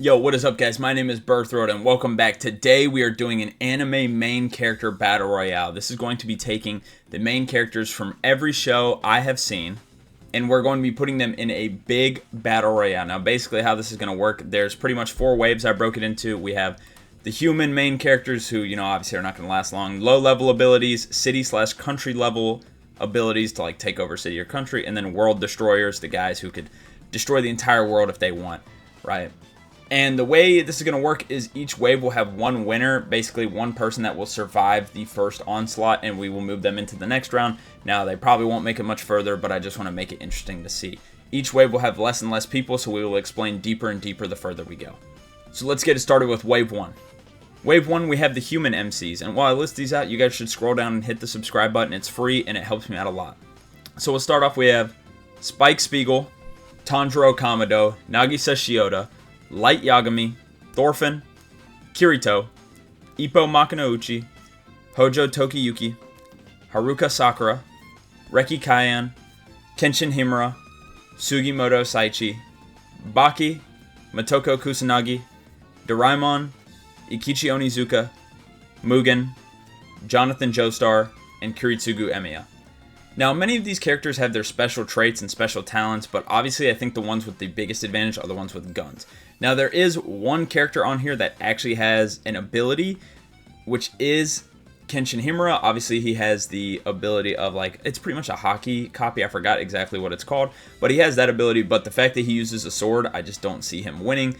Yo, what is up, guys? My name is Birthroad, and welcome back. Today, we are doing an anime main character battle royale. This is going to be taking the main characters from every show I have seen, and we're going to be putting them in a big battle royale. Now, basically, how this is going to work, there's pretty much 4 waves I broke it into. We have the human main characters who, obviously are not going to last long. Low-level abilities, city/country level abilities to, take over city or country, and then world destroyers, the guys who could destroy the entire world if they want, right? And the way this is going to work is each wave will have one winner, basically one person that will survive the first onslaught, and we will move them into the next round. Now, they probably won't make it much further, but I just want to make it interesting to see. Each wave will have less and less people, so we will explain deeper and deeper the further we go. So let's get it started with Wave 1. Wave 1, we have the human MCs, and while I list these out, you guys should scroll down and hit the subscribe button. It's free, and it helps me out a lot. So we'll start off, we have Spike Spiegel, Tanjiro Kamado, Nagisa Shioda, Light Yagami, Thorfinn, Kirito, Ippo Makunouchi, Hojo Tokiyuki, Haruka Sakura, Reki Kayan, Kenshin Himura, Sugimoto Saichi, Baki, Motoko Kusanagi, Doraemon, Ikichi Onizuka, Mugen, Jonathan Joestar, and Kiritsugu Emiya. Now, many of these characters have their special traits and special talents, but obviously I think the ones with the biggest advantage are the ones with guns. Now, there is one character on here that actually has an ability, which is Kenshin Himura. Obviously, he has the ability of, it's pretty much a hockey copy. I forgot exactly what it's called, but he has that ability, but the fact that he uses a sword, I just don't see him winning.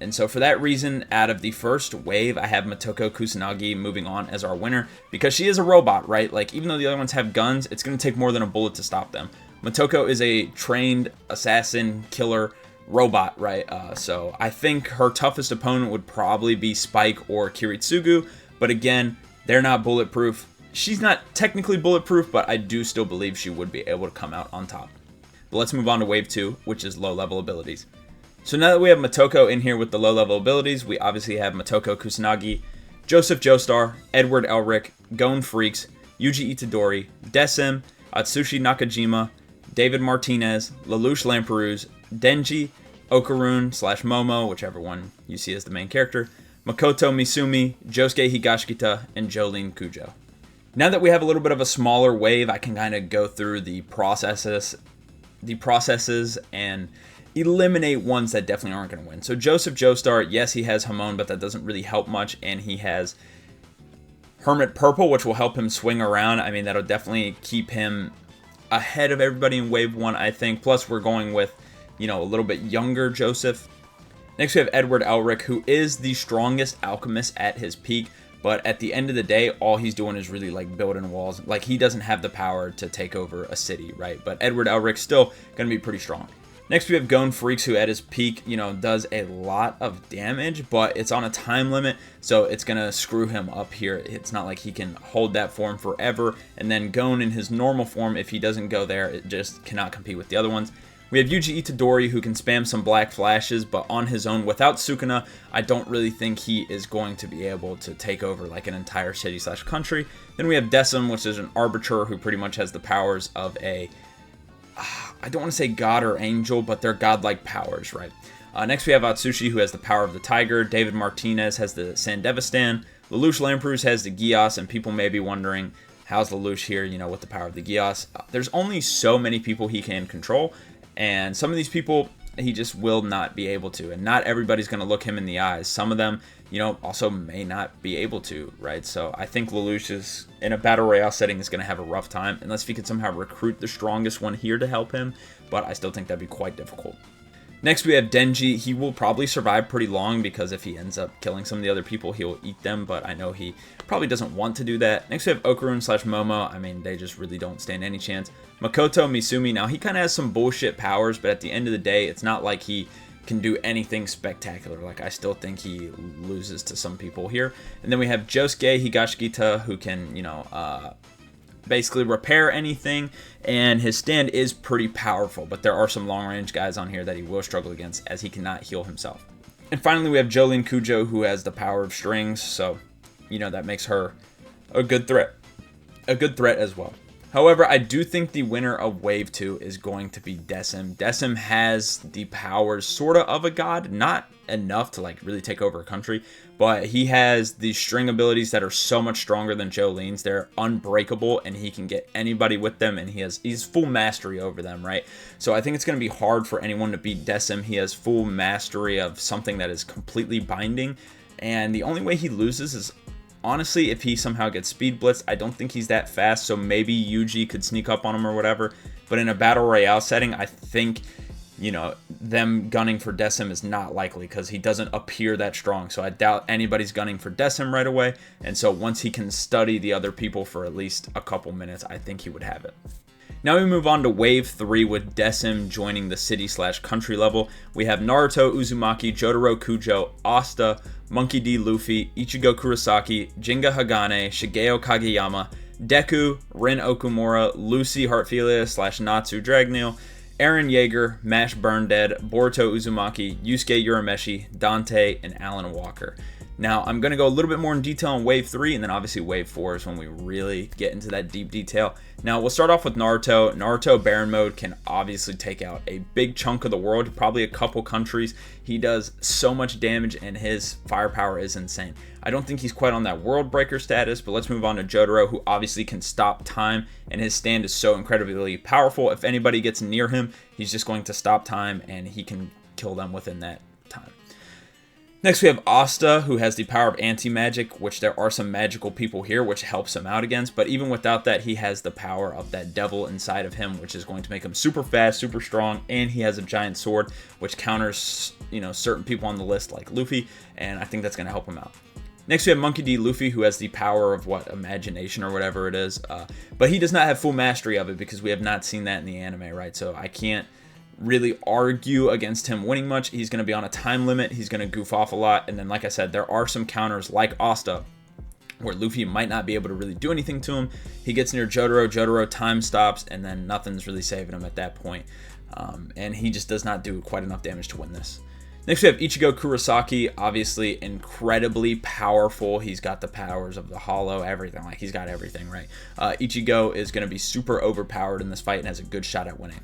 And so for that reason, out of the first wave, I have Motoko Kusanagi moving on as our winner because she is a robot, right? Even though the other ones have guns, it's going to take more than a bullet to stop them. Motoko is a trained assassin, killer robot, right? So I think her toughest opponent would probably be Spike or Kiritsugu, but again, they're not bulletproof. She's not technically bulletproof, but I do still believe she would be able to come out on top. But let's move on to Wave 2, which is low-level abilities. So now that we have Motoko in here with the low-level abilities, we obviously have Motoko Kusanagi, Joseph Joestar, Edward Elric, Gon Freaks, Yuji Itadori, Decim, Atsushi Nakajima, David Martinez, Lelouch Lamperouse, Denji, Okarun/Momo, whichever one you see as the main character, Makoto Misumi, Josuke Higashikita, and Jolene Kujo. Now that we have a little bit of a smaller wave, I can kind of go through the processes and eliminate ones that definitely aren't going to win. So Joseph Joestar, yes, he has Hamon, but that doesn't really help much, and he has Hermit Purple, which will help him swing around. I mean, that'll definitely keep him ahead of everybody in Wave 1, I think. Plus, we're going with, a little bit younger Joseph. Next, we have Edward Elric, who is the strongest alchemist at his peak, but at the end of the day, all he's doing is really, building walls. He doesn't have the power to take over a city, right? But Edward Elric's still going to be pretty strong. Next, we have Gon Freaks, who at his peak, does a lot of damage, but it's on a time limit, so it's going to screw him up here. It's not like he can hold that form forever, and then Gon in his normal form, if he doesn't go there, it just cannot compete with the other ones. We have Yuji Itadori, who can spam some black flashes, but on his own, without Sukuna, I don't really think he is going to be able to take over, an entire city/country. Then we have Decim, which is an arbiter who pretty much has the powers of a I don't want to say god or angel, but they're godlike powers, right? Next, we have Atsushi, who has the power of the tiger. David Martinez has the Sandevistan. Lelouch Lamperouse has the Gios, and people may be wondering, how's Lelouch here, with the power of the Gios? There's only so many people he can control, and some of these people he just will not be able to, and not everybody's going to look him in the eyes. Some of them, also may not be able to, right? So I think Lelouch is, in a battle royale setting, is going to have a rough time, unless he could somehow recruit the strongest one here to help him, but I still think that'd be quite difficult. Next, we have Denji. He will probably survive pretty long, because if he ends up killing some of the other people, he'll eat them, but I know he probably doesn't want to do that. Next, we have Okarun/Momo. I mean, they just really don't stand any chance. Makoto Misumi. Now, he kind of has some bullshit powers, but at the end of the day, it's not like he can do anything spectacular. I still think he loses to some people here. And then we have Josuke Higashikita, who can, basically repair anything, and his stand is pretty powerful, but there are some long-range guys on here that he will struggle against, as he cannot heal himself. And finally, we have Jolene Kujo, who has the power of strings, so, that makes her a good threat. A good threat as well. However, I do think the winner of Wave 2 is going to be Decim. Decim has the powers sort of a god, not enough to like really take over a country, but he has these string abilities that are so much stronger than Jolene's. They're unbreakable, and he can get anybody with them, and he's full mastery over them, right? So I think it's going to be hard for anyone to beat Decim. He has full mastery of something that is completely binding, and the only way he loses is honestly if he somehow gets speed blitzed. I don't think he's that fast, so maybe Yuji could sneak up on him or whatever, but in a battle royale setting, I think, you know, them gunning for Decim is not likely because he doesn't appear that strong. So I doubt anybody's gunning for Decim right away. And so once he can study the other people for at least a couple minutes, I think he would have it. Now we move on to Wave 3 with Decim joining the city/country level. We have Naruto Uzumaki, Jotaro Kujo, Asta, Monkey D. Luffy, Ichigo Kurosaki, Jinga Hagane, Shigeo Kageyama, Deku, Rin Okumura, Lucy Heartfilia/Natsu Dragneel, Eren Yeager, Mash Burn Dead, Boruto Uzumaki, Yusuke Urameshi, Dante, and Alan Walker. Now, I'm going to go a little bit more in detail on Wave 3, and then obviously Wave 4 is when we really get into that deep detail. Now, we'll start off with Naruto. Naruto Baron Mode can obviously take out a big chunk of the world, probably a couple countries. He does so much damage, and his firepower is insane. I don't think he's quite on that World Breaker status, but let's move on to Jotaro, who obviously can stop time, and his stand is so incredibly powerful. If anybody gets near him, he's just going to stop time, and he can kill them within that time. Next, we have Asta, who has the power of anti-magic, which there are some magical people here, which helps him out against. But even without that, he has the power of that devil inside of him, which is going to make him super fast, super strong, and he has a giant sword, which counters, you know, certain people on the list like Luffy, and I think that's going to help him out. Next, we have Monkey D. Luffy, who has the power of, imagination or whatever it is. But he does not have full mastery of it because we have not seen that in the anime, right? So I can't really argue against him winning much. He's going to be on a time limit. He's going to goof off a lot. And then, like I said, there are some counters like Asta where Luffy might not be able to really do anything to him. He gets near Jotaro. Jotaro time stops, and then nothing's really saving him at that point. And he just does not do quite enough damage to win this. Next, we have Ichigo Kurosaki, obviously incredibly powerful. He's got the powers of the Hollow, everything. Like, he's got everything, right? Ichigo is going to be super overpowered in this fight and has a good shot at winning.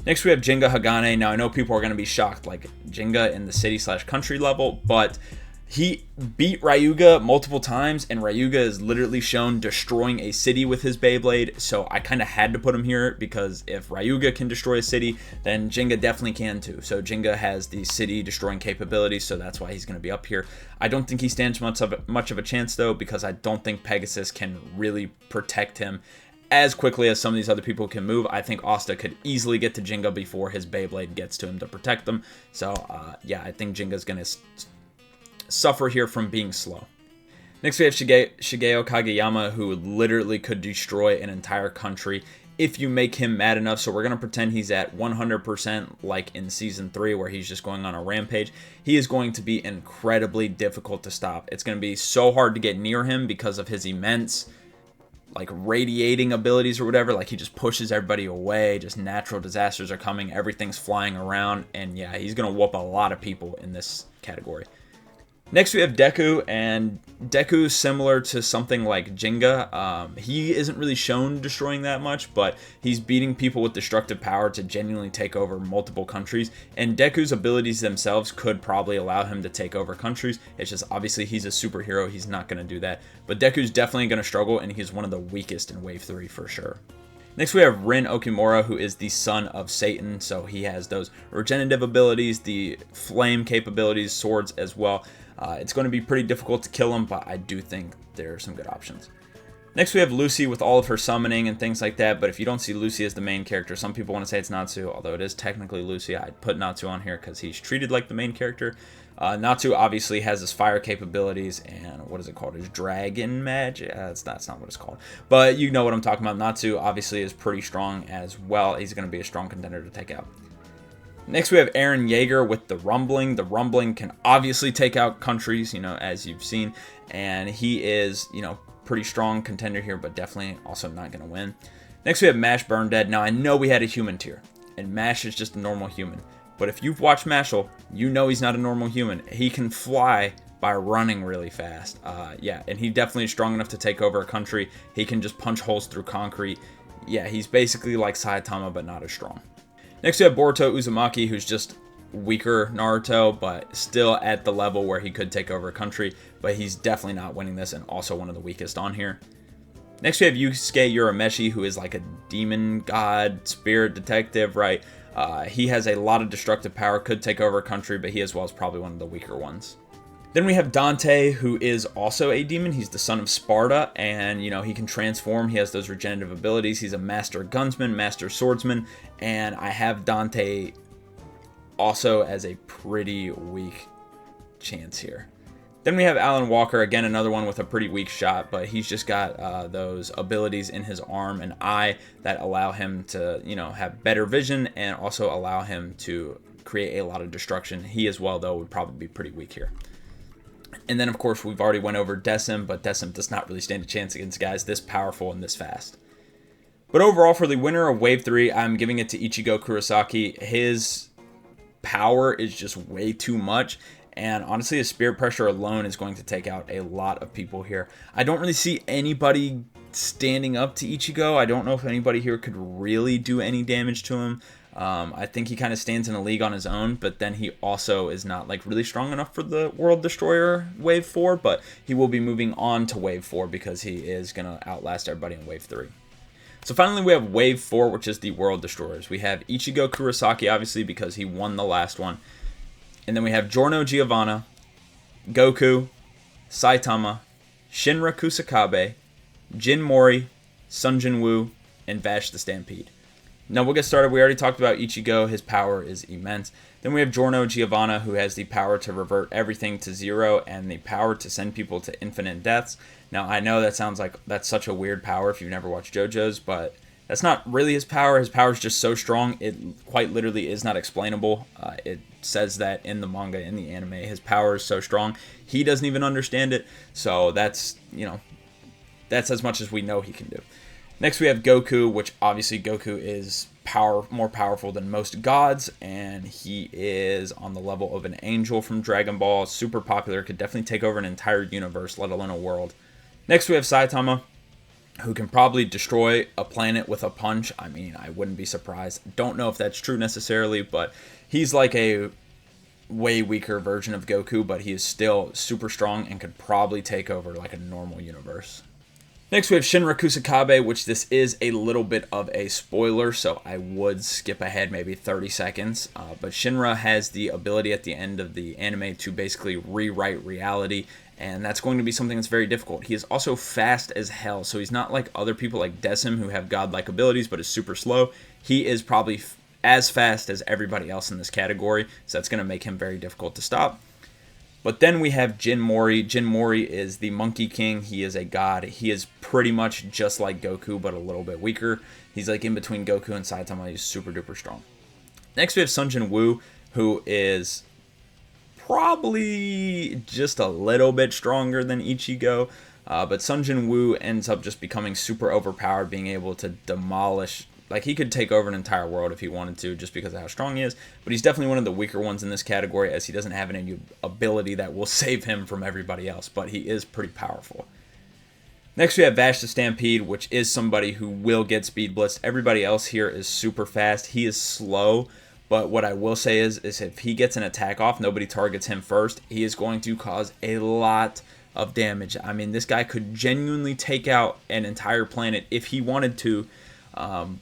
Next, we have Jinga Hagane. Now, I know people are going to be shocked, like Jinga in the city/country level, but he beat Ryuga multiple times, and Ryuga is literally shown destroying a city with his Beyblade, so I kind of had to put him here because if Ryuga can destroy a city, then Jinga definitely can too. So Jinga has the city-destroying capabilities, so that's why he's going to be up here. I don't think he stands much of a chance, though, because I don't think Pegasus can really protect him as quickly as some of these other people can move. I think Asta could easily get to Jinga before his Beyblade gets to him to protect them. So, yeah, I think Jinga's going to suffer here from being slow. Next, we have Shigeo Kageyama, who literally could destroy an entire country if you make him mad enough. So we're going to pretend he's at 100% like in Season 3 where he's just going on a rampage. He is going to be incredibly difficult to stop. It's going to be so hard to get near him because of his immense like radiating abilities or whatever. Like, he just pushes everybody away, just natural disasters are coming, everything's flying around, and yeah, he's gonna whoop a lot of people in this category. Next, we have Deku, and Deku is similar to something like Jinga. He isn't really shown destroying that much, but he's beating people with destructive power to genuinely take over multiple countries, and Deku's abilities themselves could probably allow him to take over countries. It's just, obviously, he's a superhero, he's not going to do that, but Deku's definitely going to struggle, and he's one of the weakest in Wave 3 for sure. Next, we have Rin Okumura, who is the son of Satan, so he has those regenerative abilities, the flame capabilities, swords as well. It's going to be pretty difficult to kill him, but I do think there are some good options. Next, we have Lucy with all of her summoning and things like that, but if you don't see Lucy as the main character, some people want to say it's Natsu, although it is technically Lucy. I'd put Natsu on here because he's treated like the main character. Natsu obviously has his fire capabilities and what is it called? His dragon magic? That's not what it's called. But you know what I'm talking about. Natsu obviously is pretty strong as well. He's going to be a strong contender to take out. Next, we have Eren Yeager with the Rumbling. The Rumbling can obviously take out countries, you know, as you've seen. And he is, you know, pretty strong contender here, but definitely also not going to win. Next, we have Mash Burn Dead. Now, I know we had a human tier, and Mash is just a normal human. But if you've watched Mashal, you know he's not a normal human. He can fly by running really fast. Yeah, and he definitely is strong enough to take over a country. He can just punch holes through concrete. Yeah, he's basically like Saitama, but not as strong. Next, we have Boruto Uzumaki, who's just weaker Naruto, but still at the level where he could take over a country, but he's definitely not winning this and also one of the weakest on here. Next we have Yusuke Urameshi, who is like a demon god, spirit detective, right? He has a lot of destructive power, could take over a country, but he as well is probably one of the weaker ones. Then we have Dante, who is also a demon. He's the son of Sparta, and he can transform. He has those regenerative abilities. He's a master gunsman, master swordsman, and I have Dante also as a pretty weak chance here. Then we have Alan Walker, again another one with a pretty weak shot, but he's just got those abilities in his arm and eye that allow him to have better vision and also allow him to create a lot of destruction. He as well, though, would probably be pretty weak here. And then, of course, we've already went over Decim, but Decim does not really stand a chance against guys this powerful and this fast. But overall, for the winner of Wave 3, I'm giving it to Ichigo Kurosaki. His power is just way too much, and honestly, his spirit pressure alone is going to take out a lot of people here. I don't really see anybody standing up to Ichigo. I don't know if anybody here could really do any damage to him. I think he kind of stands in a league on his own, but then he also is not like really strong enough for the World Destroyer Wave 4, but he will be moving on to Wave 4 because he is going to outlast everybody in Wave 3. So finally we have Wave 4, which is the World Destroyers. We have Ichigo Kurosaki, obviously, because he won the last one. And then we have Giorno Giovanna, Goku, Saitama, Shinra Kusakabe, Jin Mori, Sun Jin-woo, and Vash the Stampede. Now we'll get started. We already talked about Ichigo. His power is immense. Then we have Giorno Giovanna, who has the power to revert everything to zero and the power to send people to infinite deaths. Now I know that sounds like that's such a weird power if you've never watched JoJo's, but that's not really his power. His power is just so strong, it quite literally is not explainable. It says that in the manga, in the anime, his power is so strong, he doesn't even understand it. So that's as much as we know he can do. Next we have Goku, which obviously Goku is more powerful than most gods, and he is on the level of an angel from Dragon Ball. Super popular, could definitely take over an entire universe, let alone a world. Next we have Saitama, who can probably destroy a planet with a punch. I mean, I wouldn't be surprised. Don't know if that's true necessarily, but he's like a way weaker version of Goku, but he is still super strong and could probably take over like a normal universe. Next we have Shinra Kusakabe, which this is a little bit of a spoiler, so I would skip ahead maybe 30 seconds. But Shinra has the ability at the end of the anime to basically rewrite reality, and that's going to be something that's very difficult. He is also fast as hell, so he's not like other people like Decim who have godlike abilities but is super slow. He is probably as fast as everybody else in this category, so that's going to make him very difficult to stop. But then we have Jin Mori. Jin Mori is the Monkey King. He is a god. He is pretty much just like Goku, but a little bit weaker. He's like in between Goku and Saitama. He's super duper strong. Next we have Sun Jin-woo, who is probably just a little bit stronger than Ichigo. But Sun Jin-woo ends up just becoming super overpowered, being able to demolish. Like, he could take over an entire world if he wanted to, just because of how strong he is. But he's definitely one of the weaker ones in this category, as he doesn't have any ability that will save him from everybody else. But he is pretty powerful. Next, we have Vash the Stampede, which is somebody who will get speed blitzed. Everybody else here is super fast. He is slow. But what I will say is if he gets an attack off, nobody targets him first, he is going to cause a lot of damage. I mean, this guy could genuinely take out an entire planet if he wanted to.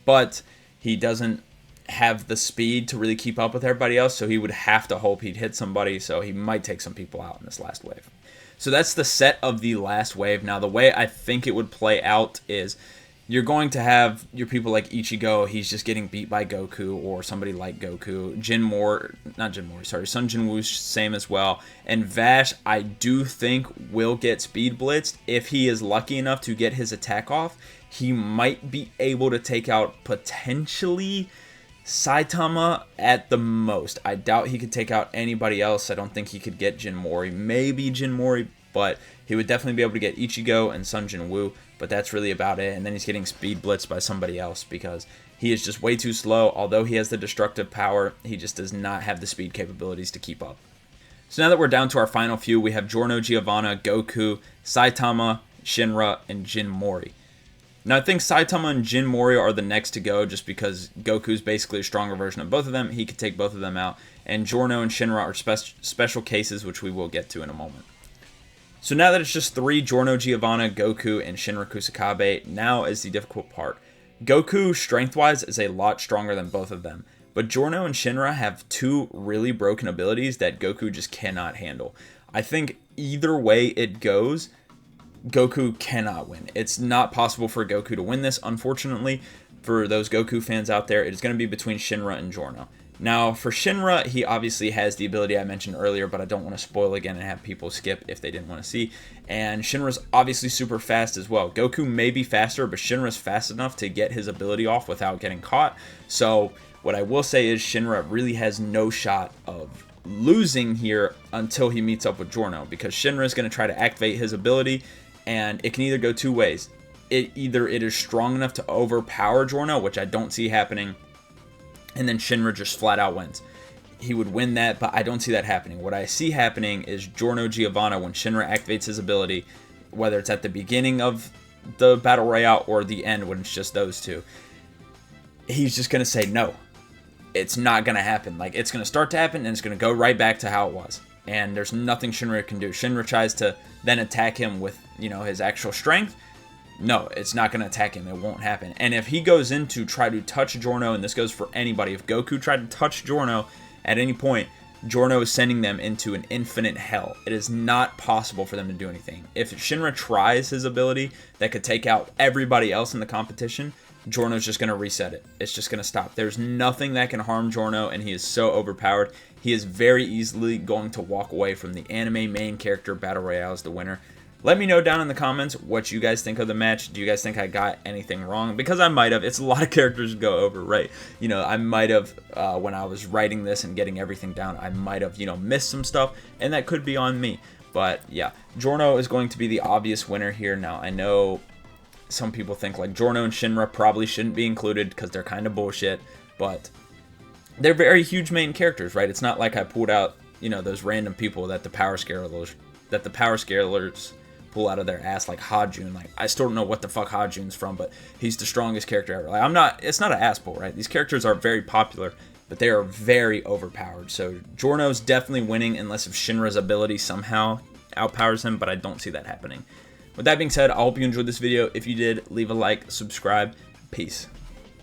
But he doesn't have the speed to really keep up with everybody else, so he would have to hope he'd hit somebody, so he might take some people out in this last wave. So that's the set of the last wave. Now, the way I think it would play out is you're going to have your people like Ichigo, he's just getting beat by Goku, or somebody like Goku. Sun Jin-woo, same as well. And Vash, I do think, will get speed blitzed. If he is lucky enough to get his attack off, he might be able to take out potentially Saitama at the most. I doubt he could take out anybody else. I don't think he could get Jin Mori. Maybe Jin Mori, but he would definitely be able to get Ichigo and Sun Jin-woo, but that's really about it. And then he's getting speed blitzed by somebody else because he is just way too slow. Although he has the destructive power, he just does not have the speed capabilities to keep up. So now that we're down to our final few, we have Giorno Giovanna, Goku, Saitama, Shinra, and Jin Mori. Now, I think Saitama and Jin Moria are the next to go just because Goku's basically a stronger version of both of them. He could take both of them out. And Giorno and Shinra are special cases, which we will get to in a moment. So now that it's just 3, Giorno, Giovanna, Goku, and Shinra Kusakabe, now is the difficult part. Goku, strength-wise, is a lot stronger than both of them. But Giorno and Shinra have 2 really broken abilities that Goku just cannot handle. I think either way it goes, Goku cannot win. It's not possible for Goku to win this, unfortunately. For those Goku fans out there, it is going to be between Shinra and Giorno. Now, for Shinra, he obviously has the ability I mentioned earlier, but I don't want to spoil again and have people skip if they didn't want to see. And Shinra's obviously super fast as well. Goku may be faster, but Shinra's fast enough to get his ability off without getting caught. So, what I will say is Shinra really has no shot of losing here until he meets up with Giorno, because Shinra is going to try to activate his ability, and it can either go 2 ways. Either it is strong enough to overpower Giorno, which I don't see happening, and then Shinra just flat out wins. He would win that, but I don't see that happening. What I see happening is Giorno Giovanna, when Shinra activates his ability, whether it's at the beginning of the Battle Royale or the end when it's just those two, he's just going to say no. It's not going to happen. Like, it's going to start to happen, and it's going to go right back to how it was. And there's nothing Shinra can do. Shinra tries to then attack him with, his actual strength. No, it's not going to attack him. It won't happen. And if he goes in to try to touch Giorno, and this goes for anybody, if Goku tried to touch Giorno at any point, Giorno is sending them into an infinite hell. It is not possible for them to do anything. If Shinra tries his ability that could take out everybody else in the competition, Giorno's just going to reset it. It's just going to stop. There's nothing that can harm Giorno, and he is so overpowered. He is very easily going to walk away from the anime main character Battle Royale as the winner. Let me know down in the comments what you guys think of the match. Do you guys think I got anything wrong? Because I might have. It's a lot of characters to go over, right? I might have, when I was writing this and getting everything down, I might have, missed some stuff, and that could be on me. But, yeah, Giorno is going to be the obvious winner here. Now, I know some people think, like, Giorno and Shinra probably shouldn't be included because they're kind of bullshit, but they're very huge main characters, right? It's not like I pulled out, those random people that the power scalers pull out of their ass, like Hajun. Like, I still don't know what the fuck Hajun's from, but he's the strongest character ever. Like, it's not an ass pull, right? These characters are very popular, but they are very overpowered. So Giorno's definitely winning unless if Shinra's ability somehow outpowers him, but I don't see that happening. With that being said, I hope you enjoyed this video. If you did, leave a like, subscribe. Peace.